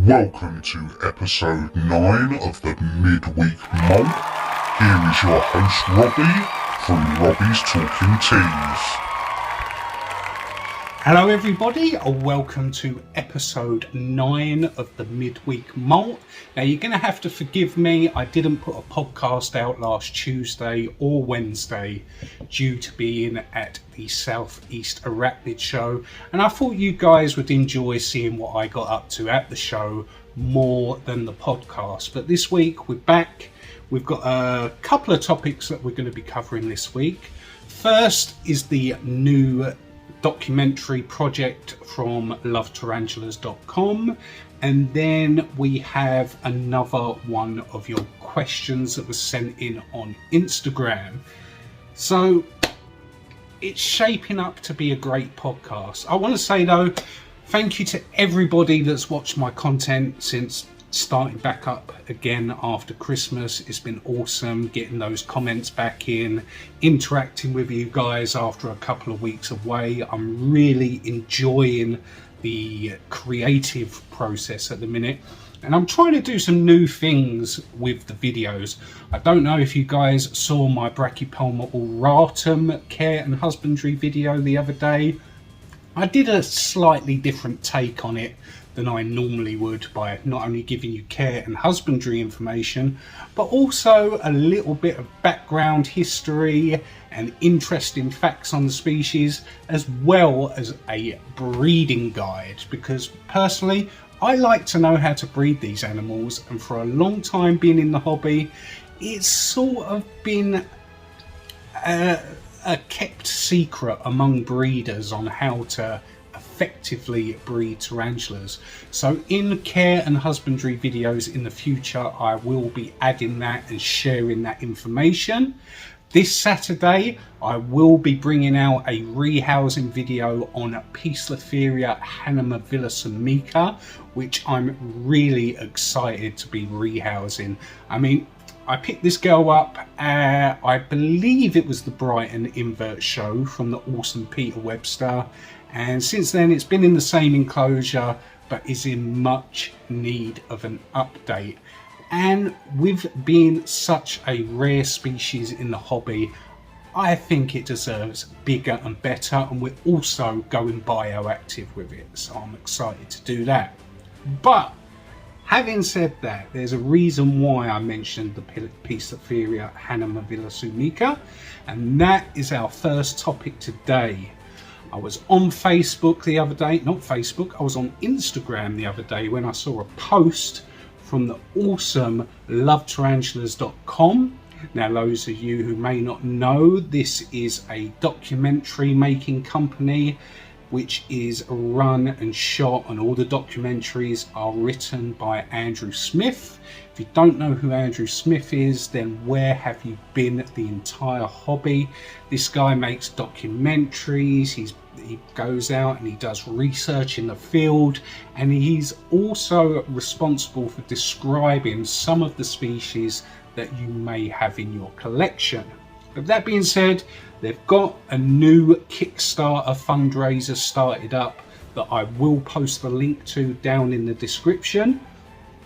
Welcome to episode 9 of the midweek moult. Here is your host Robbie from robbiestalkingts. Hello everybody, welcome to episode 9 of the midweek moult. Now you're going to have to forgive me, I didn't put a podcast out last Tuesday or Wednesday due to being at the Southeast Arachnid show, and I thought you guys would enjoy seeing what I got up to at the show more than the podcast. But this week we're back, we've got a couple of topics that we're going to be covering this week. First is the new documentary project from lovetarantulas.com, and then we have another one of your questions that was sent in on Instagram. So it's shaping up to be a great podcast. I want to say though, thank you to everybody that's watched my content since starting back up again after Christmas. It's been awesome getting those comments back in, interacting with you guys after a couple of weeks away. I'm really enjoying the creative process at the minute, and I'm trying to do some new things with the videos. I don't know if you guys saw my Brachypelma auratum care and husbandry video the other day. I did a slightly different take on it than I normally would by not only giving you care and husbandry information, but also a little bit of background history and interesting facts on the species, as well as a breeding guide, because personally I like to know how to breed these animals, and for a long time being in the hobby it's sort of been a kept secret among breeders on how to effectively breed tarantulas. So in care and husbandry videos in the future I will be adding that and sharing that information. This Saturday I will be bringing out a rehousing video on Poecilotheria hannamavillasumica, which I'm really excited to be rehousing. I mean, I picked this girl up, I believe it was the Brighton invert show from the awesome Peter Webster, and since then it's been in the same enclosure but is in much need of an update. And with being such a rare species in the hobby, I think it deserves bigger and better, and we're also going bioactive with it, so I'm excited to do that. But having said that, there's a reason why I mentioned the Poecilotheria hannamavillasumica, and that is our first topic today. I was on Facebook the other day, not Facebook, I was on Instagram the other day when I saw a post from the awesome lovetarantulas.com. Now, those of you who may not know, this is a documentary making company which is run and shot, and all the documentaries are written by Andrew Smith. If you don't know who Andrew Smith is, then where have you been the entire hobby? This guy makes documentaries, he goes out and he does research in the field, and he's also responsible for describing some of the species that you may have in your collection. But that being said, they've got a new Kickstarter fundraiser started up that I will post the link to down in the description.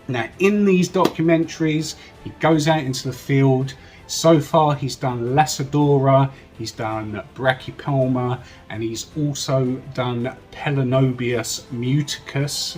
Now, in these documentaries, he goes out into the field. So far, he's done Lacidora, he's done Brachypelma, and he's also done Pelanobius muticus.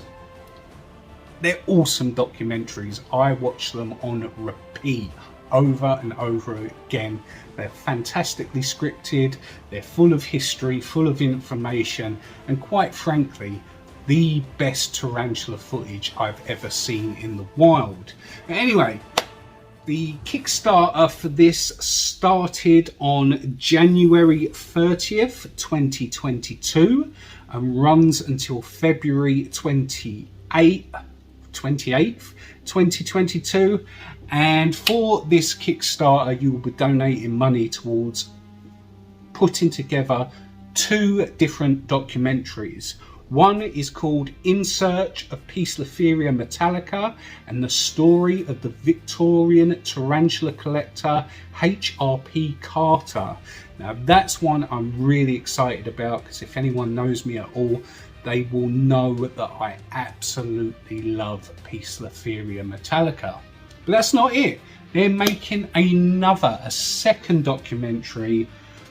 They're awesome documentaries. I watch them on repeat over and over again. They're fantastically scripted, they're full of history, full of information, and quite frankly, the best tarantula footage I've ever seen in the wild. Anyway, the Kickstarter for this started on January 30th, 2022 and runs until February 28th, 2022. And for this Kickstarter, you will be donating money towards putting together 2 different documentaries. One is called In Search of Poecilotheria metallica and the story of the Victorian tarantula collector H.R.P. Carter. Now that's one I'm really excited about, because if anyone knows me at all, they will know that I absolutely love Poecilotheria metallica. But that's not it. They're making a second documentary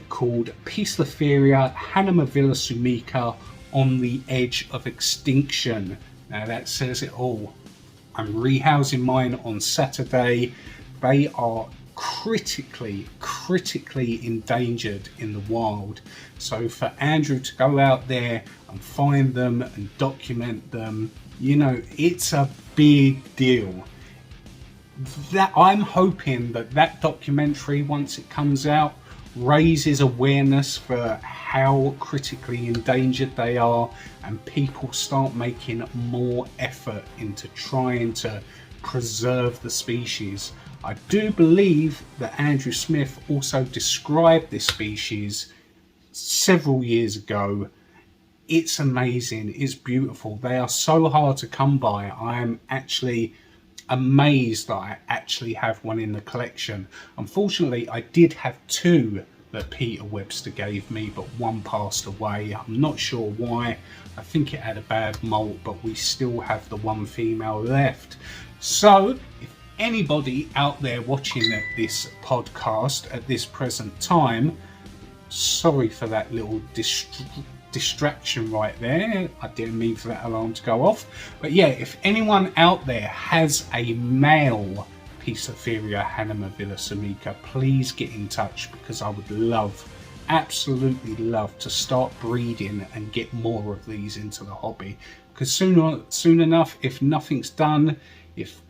called Poecilotheria hanamavilla on the edge of extinction. Now that says it all. I'm rehousing mine on Saturday. They are critically endangered in the wild. So for Andrew to go out there and find them and document them, you know, it's a big deal. That I'm hoping that documentary, once it comes out, raises awareness for how critically endangered they are, and people start making more effort into trying to preserve the species. I do believe that Andrew Smith also described this species several years ago. It's amazing, it's beautiful. They are so hard to come by. I am actually amazed that I actually have one in the collection. Unfortunately, I did have two that Peter Webster gave me, but one passed away. I'm not sure why. I think it had a bad molt, but we still have the one female left. So if anybody out there watching this podcast at this present time, sorry for that little distraction right there. I didn't mean for that alarm to go off. But yeah, if anyone out there has a male Poecilotheria hanamavilla, please get in touch, because I would absolutely love to start breeding and get more of these into the hobby. Because soon enough, if nothing's done, if,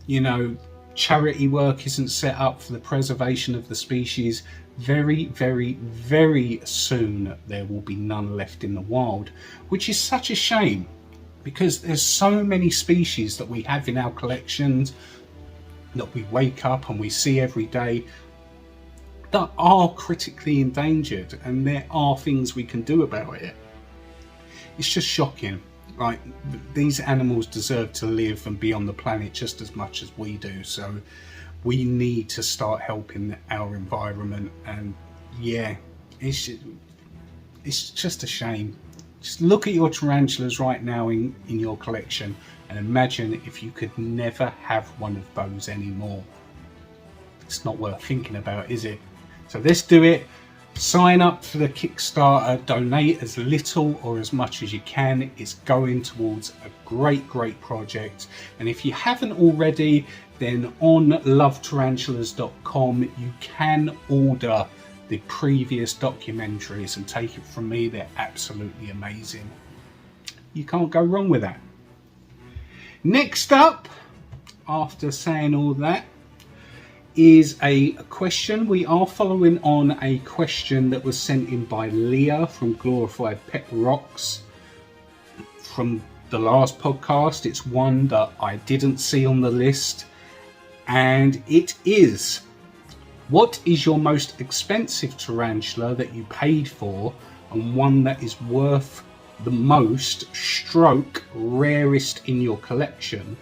you know, charity work isn't set up for the preservation of the species, very soon there will be none left in the wild, which is such a shame, because there's so many species that we have in our collections that we wake up and we see every day that are critically endangered, and there are things we can do about it. It's just shocking. Like, these animals deserve to live and be on the planet just as much as we do, so we need to start helping our environment. And yeah, it's just a shame. Just look at your tarantulas right now in your collection and imagine if you could never have one of those anymore. It's not worth thinking about, is it? So let's do it. Sign up for the Kickstarter, donate as little or as much as you can. It's going towards a great project. And if you haven't already, then on lovetarantulas.com you can order the previous documentaries, and take it from me, they're absolutely amazing. You can't go wrong with that. Next up, after saying all that, is a question. We are following on a question that was sent in by Leah from Glorified Pet Rocks from the last podcast. It's one that I didn't see on the list, and it is: what is your most expensive tarantula that you paid for, and one that is worth the most / rarest in your collection?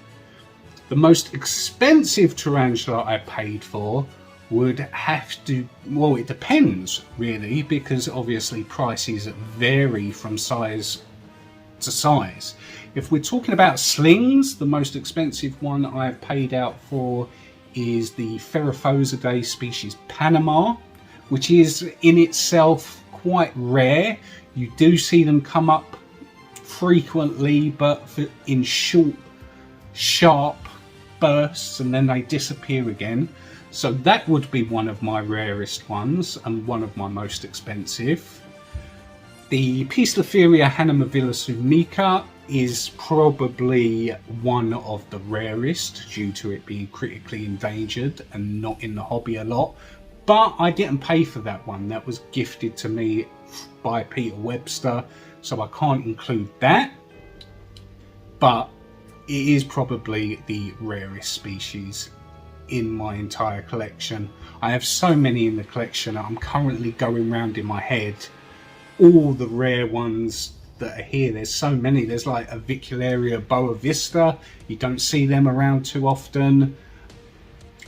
The most expensive tarantula I paid for would have to, well, it depends really, because obviously prices vary from size to size. If we're talking about slings, the most expensive one I've paid out for is the Ferrophosidae species Panama, which is in itself quite rare. You do see them come up frequently, but in short, sharp bursts, and then they disappear again. So that would be one of my rarest ones and one of my most expensive. The Poecilotheria hanamavilla is probably one of the rarest due to it being critically endangered and not in the hobby a lot, but I didn't pay for that one. That was gifted to me by Peter Webster, so I can't include that, but it is probably the rarest species in my entire collection. I have so many in the collection. I'm currently going round in my head all the rare ones that are here. There's so many. There's like Avicularia boa vista. You don't see them around too often.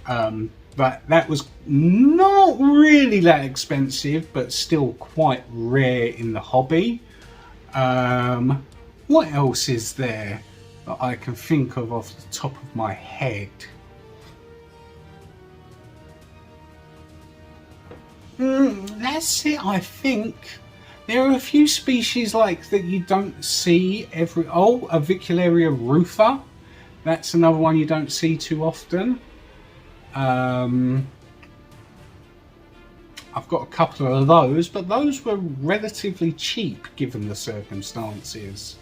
But that was not really that expensive, but still quite rare in the hobby. What else is there that I can think of off the top of my head? That's it, I think. There are a few species like that you don't see every... Oh, Avicularia rufa. That's another one you don't see too often. I've got a couple of those, but those were relatively cheap given the circumstances.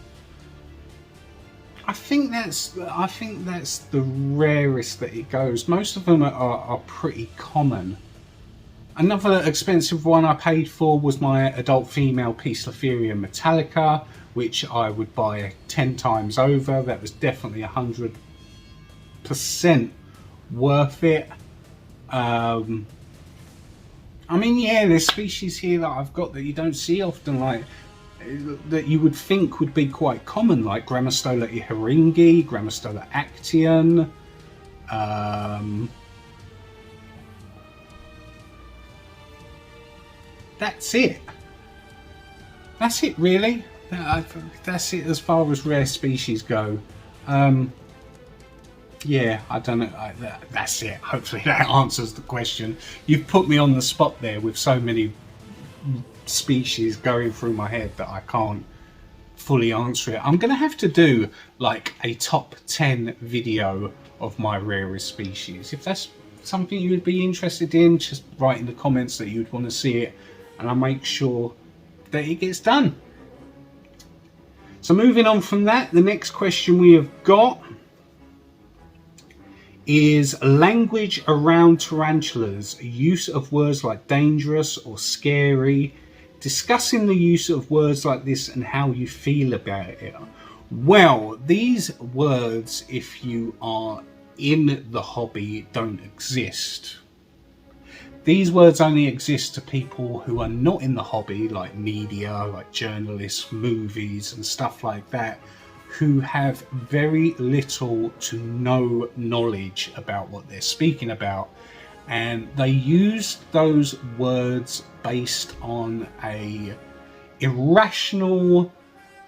I think that's the rarest that it goes. Most of them are pretty common. Another expensive one I paid for was my adult female Poecilotheria metallica, which I would buy 10 times over. That was definitely 100% worth it. I mean, yeah, there's species here that I've got that you don't see often, like that you would think would be quite common, like Grammostola iheringi, Grammostola actian. That's it. That's it, really. That's it as far as rare species go. Yeah, I don't know. That's it. Hopefully that answers the question. You've put me on the spot there with so many species going through my head that I can't fully answer it. I'm going to have to do like a top 10 video of my rarest species. If that's something you would be interested in, just write in the comments that you'd want to see it, and I'll make sure that it gets done. So moving on from that, the next question we have got is language around tarantulas, use of words like dangerous or scary, discussing the use of words like this and how you feel about it. Well, these words, if you are in the hobby, don't exist. These words only exist to people who are not in the hobby, like media, like journalists, movies and stuff like that, who have very little to no knowledge about what they're speaking about, and they use those words based on a irrational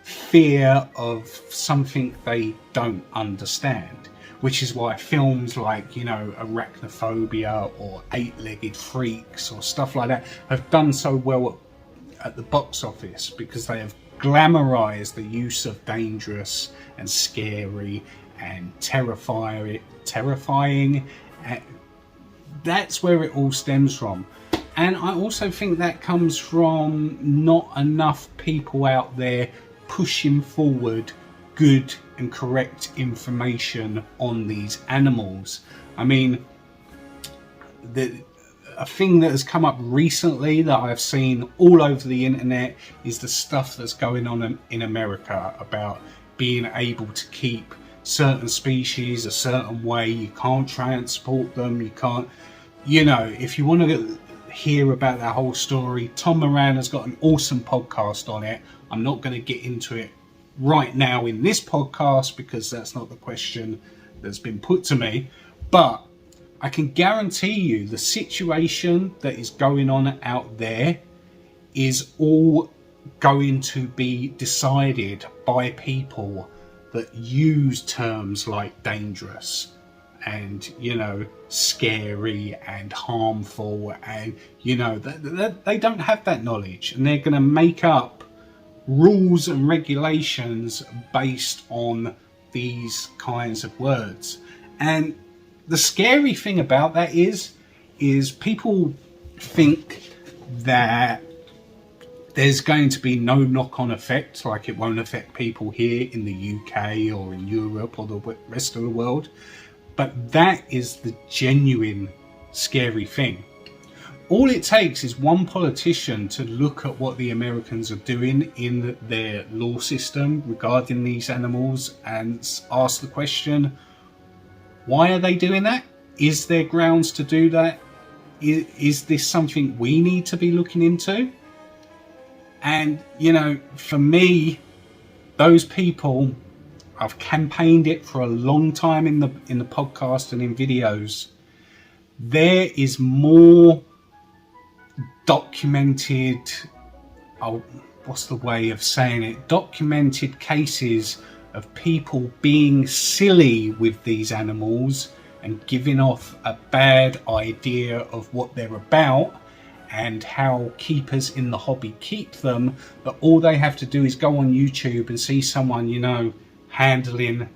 fear of something they don't understand, which is why films like, you know, Arachnophobia or Eight-Legged Freaks or stuff like that have done so well at the box office, because they have glamorized the use of dangerous and scary and terrifying. That's where it all stems from. And I also think that comes from not enough people out there pushing forward good and correct information on these animals. I mean, a thing that has come up recently that I've seen all over the internet is the stuff that's going on in America about being able to keep certain species a certain way. You can't transport them, you can't, you know, if you want to hear about that whole story, Tom Moran has got an awesome podcast on it. I'm not going to get into it right now in this podcast because that's not the question that's been put to me, but I can guarantee you the situation that is going on out there is all going to be decided by people that use terms like dangerous and, you know, scary and harmful, and, you know, they don't have that knowledge, and they're going to make up rules and regulations based on these kinds of words. And the scary thing about that is people think that there's going to be no knock-on effect, like it won't affect people here in the UK or in Europe or the rest of the world. But that is the genuine scary thing. All it takes is one politician to look at what the Americans are doing in their law system regarding these animals and ask the question, why are they doing that? Is there grounds to do that? Is this something we need to be looking into? And, you know, for me, those people, I've campaigned it for a long time in the podcast and in videos. There is more documented, what's the way of saying it, documented cases of people being silly with these animals and giving off a bad idea of what they're about and how keepers in the hobby keep them, that all they have to do is go on YouTube and see someone, handling,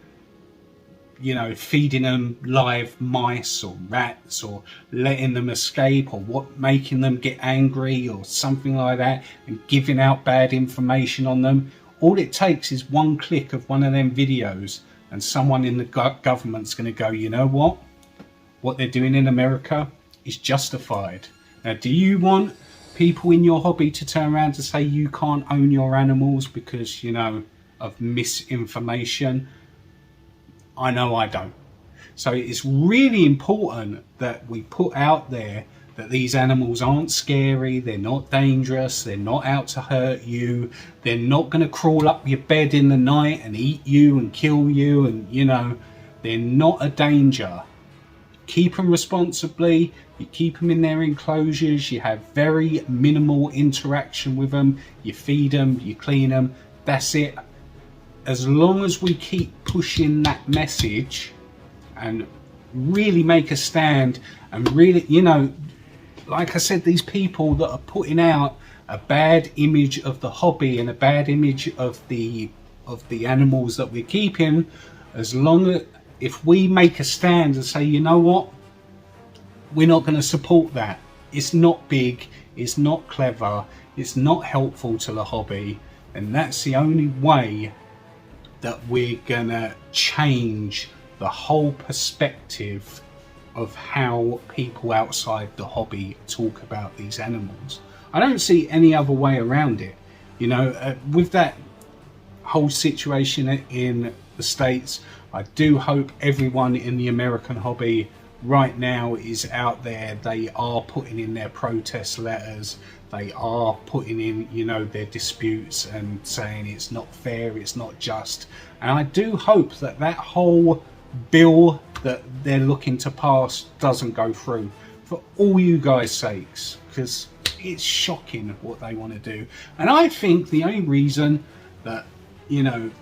feeding them live mice or rats, or letting them escape, or making them get angry or something like that, and giving out bad information on them. All it takes is one click of one of them videos and someone in the government's going to go, you know what they're doing in America is justified. Now, do you want people in your hobby to turn around to say you can't own your animals because, of misinformation? I know I don't. So it's really important that we put out there that these animals aren't scary, they're not dangerous, they're not out to hurt you, they're not going to crawl up your bed in the night and eat you and kill you, and they're not a danger. Keep them responsibly, you keep them in their enclosures, you have very minimal interaction with them, you feed them, you clean them, that's it. As long as we keep pushing that message and really make a stand, and really, like I said, these people that are putting out a bad image of the hobby and a bad image of the animals that we're keeping, as long as, if we make a stand and say, you know what, we're not going to support that, it's not big, it's not clever, it's not helpful to the hobby, and that's the only way that we're going to change the whole perspective of how people outside the hobby talk about these animals. I don't see any other way around it. With that whole situation in the States, I do hope everyone in the American hobby right now is out there. They are putting in their protest letters, they are putting in their disputes and saying it's not fair, it's not just. And I do hope that that whole bill that they're looking to pass doesn't go through, for all you guys' sakes, because it's shocking what they want to do. And I think the only reason that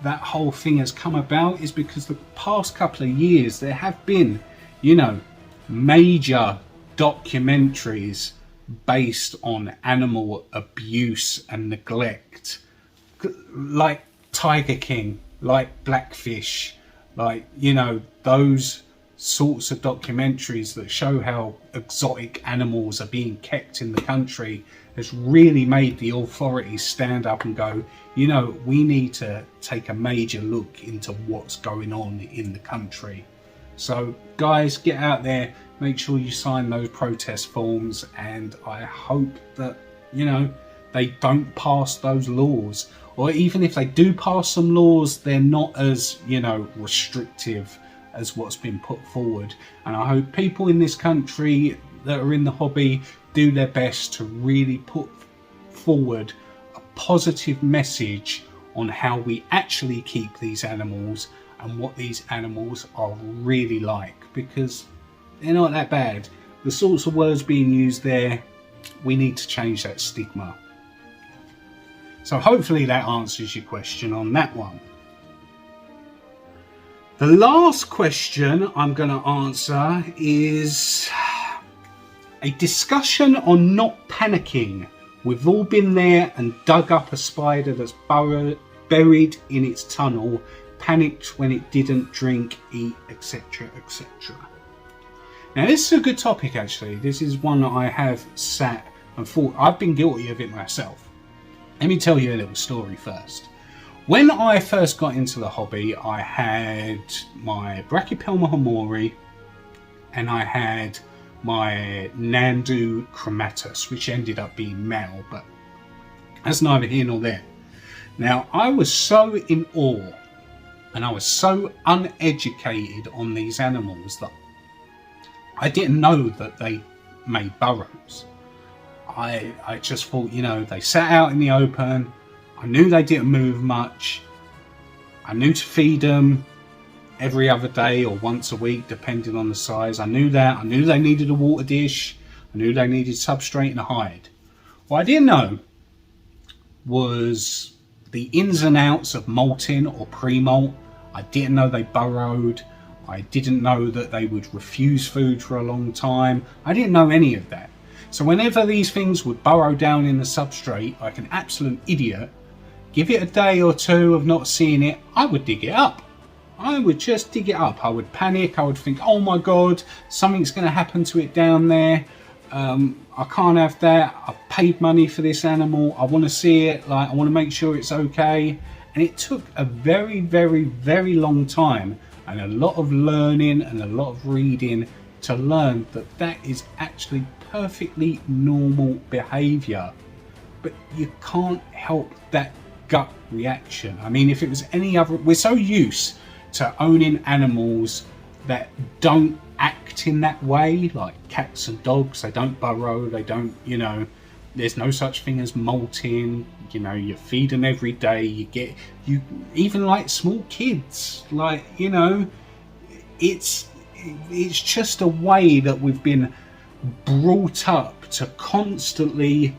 that whole thing has come about is because the past couple of years there have been major documentaries based on animal abuse and neglect, like Tiger King, like Blackfish, like those sorts of documentaries that show how exotic animals are being kept in the country, has really made the authorities stand up and go, we need to take a major look into what's going on in the country. So guys, get out there, make sure you sign those protest forms, and I hope that they don't pass those laws, or even if they do pass some laws, they're not as restrictive as what's been put forward. And I hope people in this country that are in the hobby do their best to really put forward a positive message on how we actually keep these animals and what these animals are really like, because they're not that bad. The sorts of words being used there, we need to change that stigma. So hopefully that answers your question on that one. The last question I'm going to answer is a discussion on not panicking. We've all been there and dug up a spider that's buried in its tunnel, panicked when it didn't drink, eat, etc, etc. Now this is a good topic actually. This is one that I have sat and thought, I've been guilty of it myself. Let me tell you a little story first. When I first got into the hobby, I had my Brachypelma homori and I had my Nandu chromatus, which ended up being male, but that's neither here nor there. Now, I was so in awe and I was so uneducated on these animals that I didn't know that they made burrows. I just thought, they sat out in the open. I knew they didn't move much. I knew to feed them every other day or once a week, depending on the size. I knew that. I knew they needed a water dish. I knew they needed substrate and a hide. What I didn't know was the ins and outs of molting or pre-molt. I didn't know they burrowed. I didn't know that they would refuse food for a long time. I didn't know any of that. So whenever these things would burrow down in the substrate like an absolute idiot, give it a day or two of not seeing it, I would dig it up. I would just dig it up. I would panic. I would think, oh my God, something's going to happen to it down there. I can't have that. I've paid money for this animal. I want to see it. Like, I want to make sure it's okay. And it took a very, very, very long time and a lot of learning and a lot of reading to learn that that is actually perfectly normal behavior. But you can't help that gut reaction. I mean, if it was any other, we're so used to owning animals that don't act in that way, like cats and dogs. They don't burrow, they don't, there's no such thing as molting. You feed them every day. You even like small kids, like, it's just a way that we've been brought up to constantly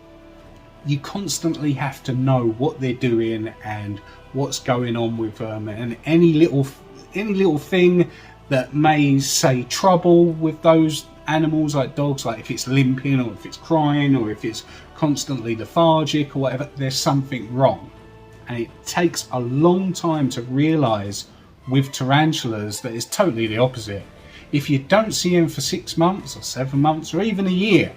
have to know what they're doing and what's going on with them, and any little thing that may say trouble with those animals, like dogs, like if it's limping or if it's crying or if it's constantly lethargic or whatever, there's something wrong. And it takes a long time to realize with tarantulas that it's totally the opposite. If you don't see them for 6 months or 7 months or even a year,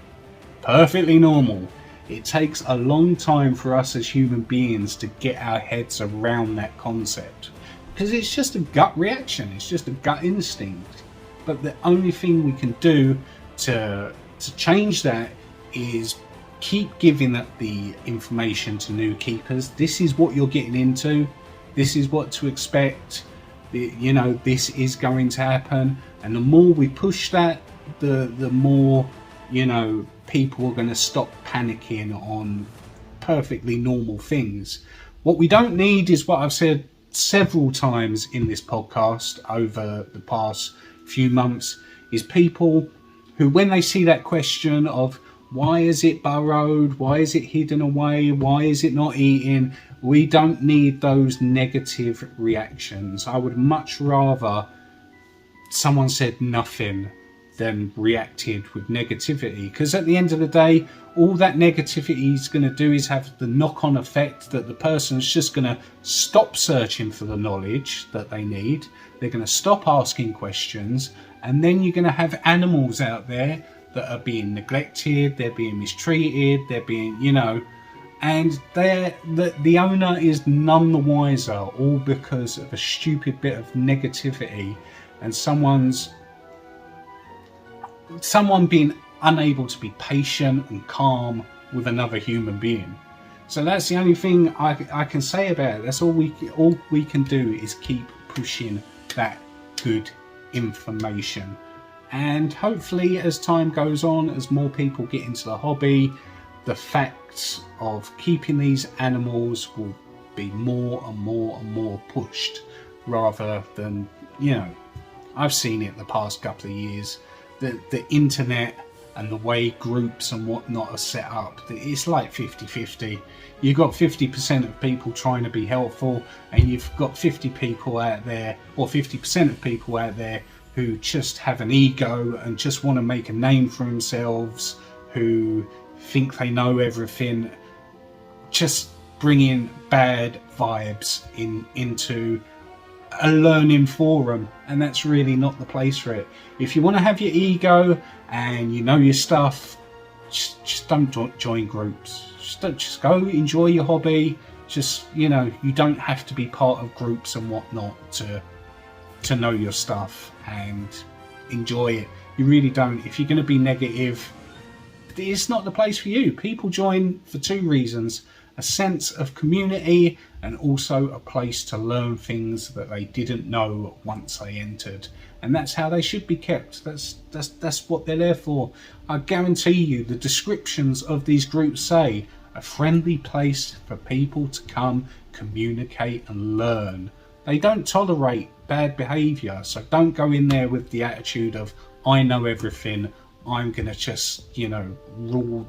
perfectly normal. It takes a long time for us as human beings to get our heads around that concept, because it's just a gut reaction, it's just a gut instinct. But the only thing we can do to change that is keep giving up the information to new keepers. This is what you're getting into, this is what to expect, this is going to happen. And the more we push that, the more people are going to stop panicking on perfectly normal things. What we don't need is what I've said several times in this podcast over the past few months, is people who, when they see that question of why is it burrowed, why is it hidden away, why is it not eating, we don't need those negative reactions. I would much rather someone said nothing than reacted with negativity, because at the end of the day, all that negativity is going to do is have the knock-on effect that the person's just going to stop searching for the knowledge that they need. They're going to stop asking questions, and then you're going to have animals out there that are being neglected, they're being mistreated, they're being, and the owner is none the wiser, all because of a stupid bit of negativity and someone being unable to be patient and calm with another human being. So that's the only thing I can say about it. That's all we can do is keep pushing that good information. And hopefully, as time goes on, as more people get into the hobby, the facts of keeping these animals will be more and more and more pushed, rather than, I've seen it the past couple of years, the internet and the way groups and whatnot are set up, it's like 50-50. You've got 50% of people trying to be helpful, and you've got 50 people out there, or 50% of people out there, who just have an ego and just want to make a name for themselves, who think they know everything, just bringing bad vibes into a learning forum, and that's really not the place for it. If you want to have your ego and you know your stuff, just don't join groups. Just go enjoy your hobby. Just, you don't have to be part of groups and whatnot to know your stuff and enjoy it. You really don't. If you're going to be negative, it's not the place for you. People join for two reasons: a sense of community, and also a place to learn things that they didn't know once they entered. And that's how they should be kept. That's what they're there for. I guarantee you the descriptions of these groups say a friendly place for people to come, communicate and learn. They don't tolerate bad behaviour, so don't go in there with the attitude of I know everything, I'm going to just, rule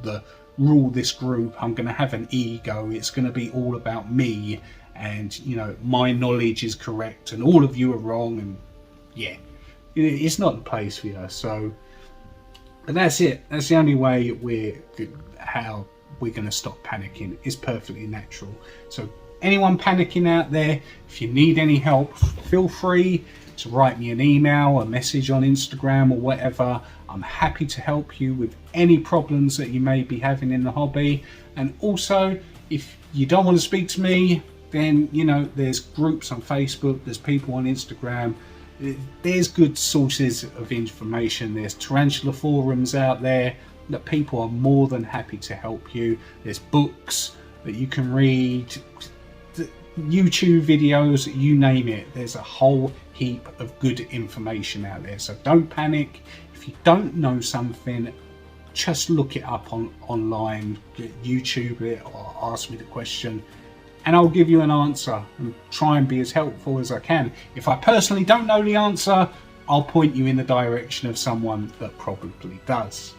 rule this group. I'm going to have an ego. It's going to be all about me, and you know, my knowledge is correct and all of you are wrong, and yeah, it's not the place for you. So, but that's it. That's the only way we're going to stop panicking. It's perfectly natural. So anyone panicking out there, if you need any help, feel free to write me an email, a message on Instagram or whatever. I'm happy to help you with any problems that you may be having in the hobby. And also, if you don't want to speak to me, then you know, there's groups on Facebook, there's people on Instagram, there's good sources of information. There's tarantula forums out there that people are more than happy to help you. There's books that you can read, YouTube videos, you name it. There's a whole heap of good information out there. So don't panic. If you don't know something, just look it up online, YouTube it, or ask me the question, and I'll give you an answer and try and be as helpful as I can. If I personally don't know the answer, I'll point you in the direction of someone that probably does.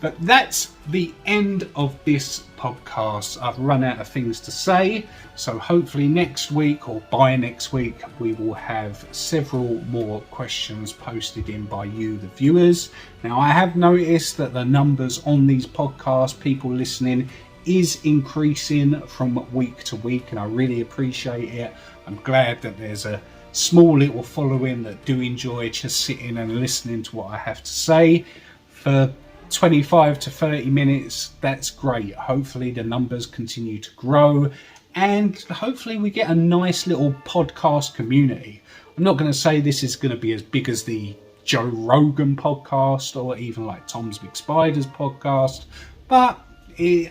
But that's the end of this podcast. I've run out of things to say, so hopefully next week or by next week we will have several more questions posted in by you, the viewers. Now, I have noticed that the numbers on these podcasts, people listening, is increasing from week to week, and I really appreciate it. I'm glad that there's a small little following that do enjoy just sitting and listening to what I have to say for 25 to 30 minutes. That's great. Hopefully the numbers continue to grow, and hopefully we get a nice little podcast community. I'm not going to say this is going to be as big as the Joe Rogan podcast or even like Tom's Big Spiders podcast, but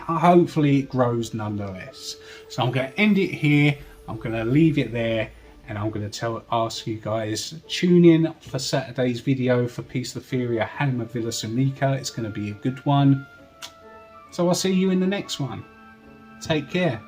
hopefully it grows nonetheless. So I'm going to end it here. I'm going to leave it there, and I'm going to ask you guys, tune in for Saturday's video for Piece of Theoria Hanma Villa Sunica. It's going to be a good one. So I'll see you in the next one. Take care.